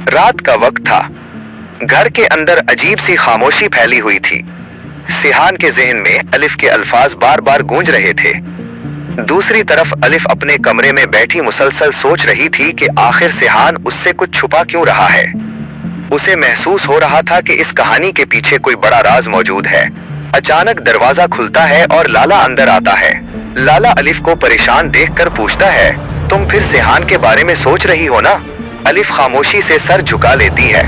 रात का वक्त था। घर के अंदर अजीब सी खामोशी फैली हुई थी। सिहान के जहन में अलिफ के अल्फाज बार बार गूंज रहे थे। दूसरी तरफ अलिफ अपने कमरे में बैठी मुसलसल सोच रही थी कि आखिर सिहान उससे कुछ छुपा क्यों रहा है। उसे महसूस हो रहा था कि इस कहानी के पीछे कोई बड़ा राज मौजूद है। अचानक दरवाजा खुलता है और लाला अंदर आता है। लाला अलिफ को परेशान देखकर पूछता है, तुम फिर सिहान के बारे में सोच रही हो ना? अलिफ खामोशी से सर झुका लेती है।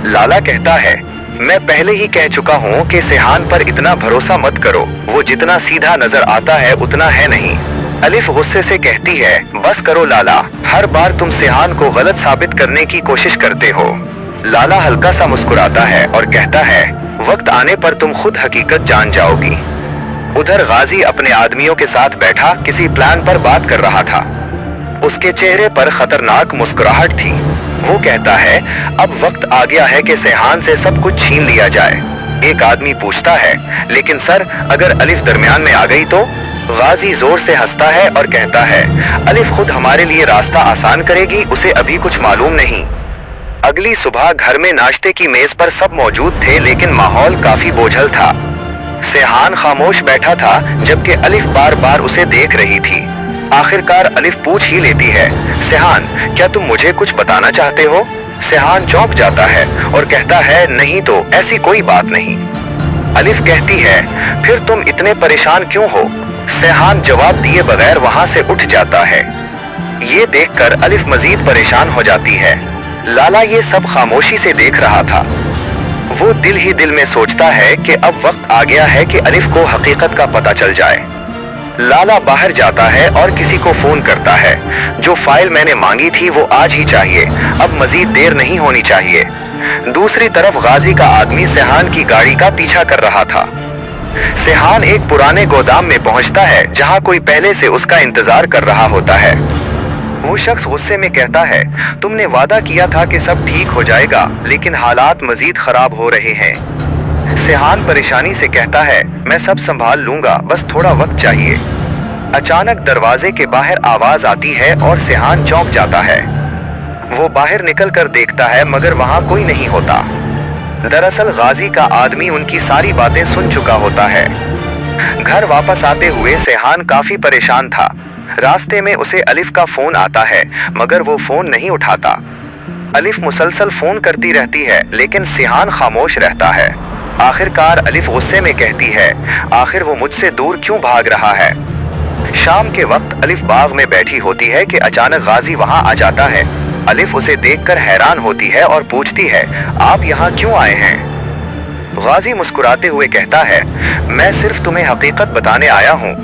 लाला कहता है, मैं पहले ही कह चुका हूँ कि सिहान पर इतना भरोसा मत करो, वो जितना सीधा नजर आता है उतना है नहीं। अलिफ गुस्से से कहती है, बस करो लाला, हर बार तुम सिहान को गलत साबित करने की कोशिश करते हो। लाला हल्का सा मुस्कुराता है और कहता है, वक्त आने पर तुम खुद हकीकत जान जाओगी। उधर गाजी अपने आदमियों के साथ बैठा किसी प्लान पर बात कर रहा था। उसके चेहरे पर खतरनाक मुस्कुराहट थी। वो कहता है, अब वक्त आ गया है कि सिहान से सब कुछ छीन लिया जाए। एक आदमी पूछता है, लेकिन सर अगर अलिफ दरमियान में आ गई तो? गाजी जोर से हंसता है और कहता है, अलिफ खुद हमारे लिए रास्ता आसान करेगी, उसे अभी कुछ मालूम नहीं। अगली सुबह घर में नाश्ते की मेज पर सब मौजूद थे, लेकिन माहौल काफी बोझल था। सिहान खामोश बैठा था जबकि अलिफ बार बार उसे देख रही थी। आखिरकार अलिफ पूछ ही लेती है, सिहान क्या तुम मुझे कुछ बताना चाहते हो? सिहान चौंक जाता है और कहता है, नहीं तो ऐसी कोई बात नहीं। अलिफ कहती है, फिर तुम इतने परेशान क्यों हो? सिहान जवाब दिए बगैर वहां से उठ जाता है। ये देखकर अलिफ मजीद परेशान हो जाती है। लाला ये सब खामोशी से देख रहा था। वो दिल ही दिल में सोचता है कि अब वक्त आ गया है कि अलिफ को हकीकत का पता चल जाए। लाला बाहर जाता है और किसी को फोन करता है, जो फाइल मैंने मांगी थी वो आज ही चाहिए, अब मजीद देर नहीं होनी चाहिए। दूसरी तरफ गाजी का आदमी सिहान की गाड़ी का पीछा कर रहा था। सिहान एक पुराने गोदाम में पहुंचता है जहां कोई पहले से उसका इंतजार कर रहा होता है। वो शख्स गुस्से में कहता है, तुमने वादा किया था कि सब ठीक हो जाएगा, लेकिन हालात मजीद खराब हो रहे हैं। सिहान परेशानी से कहता है, मैं सब संभाल लूंगा, बस थोड़ा वक्त चाहिए। अचानक दरवाजे के बाहर आवाज आती है और सिहान चौंक जाता है। वो बाहर निकल कर देखता है मगर वहां कोई नहीं होता। दरअसल गाजी का आदमी उनकी सारी बातें सुन चुका होता है। घर वापस आते हुए सिहान काफी परेशान था। रास्ते में उसे अलिफ का फोन आता है मगर वो फोन नहीं उठाता। अलिफ मुसलसल फोन करती रहती है लेकिन सिहान खामोश रहता है। आखिरकार अलिफ गुस्से में कहती है, आखिर वो मुझसे दूर क्यों भाग रहा है? शाम के वक्त अलिफ बाग में बैठी होती है कि अचानक गाजी वहां आ जाता है। अलिफ उसे देखकर हैरान होती है और पूछती है, आप यहाँ क्यों आए हैं? गाजी मुस्कुराते हुए कहता है, मैं सिर्फ तुम्हें हकीकत बताने आया हूँ।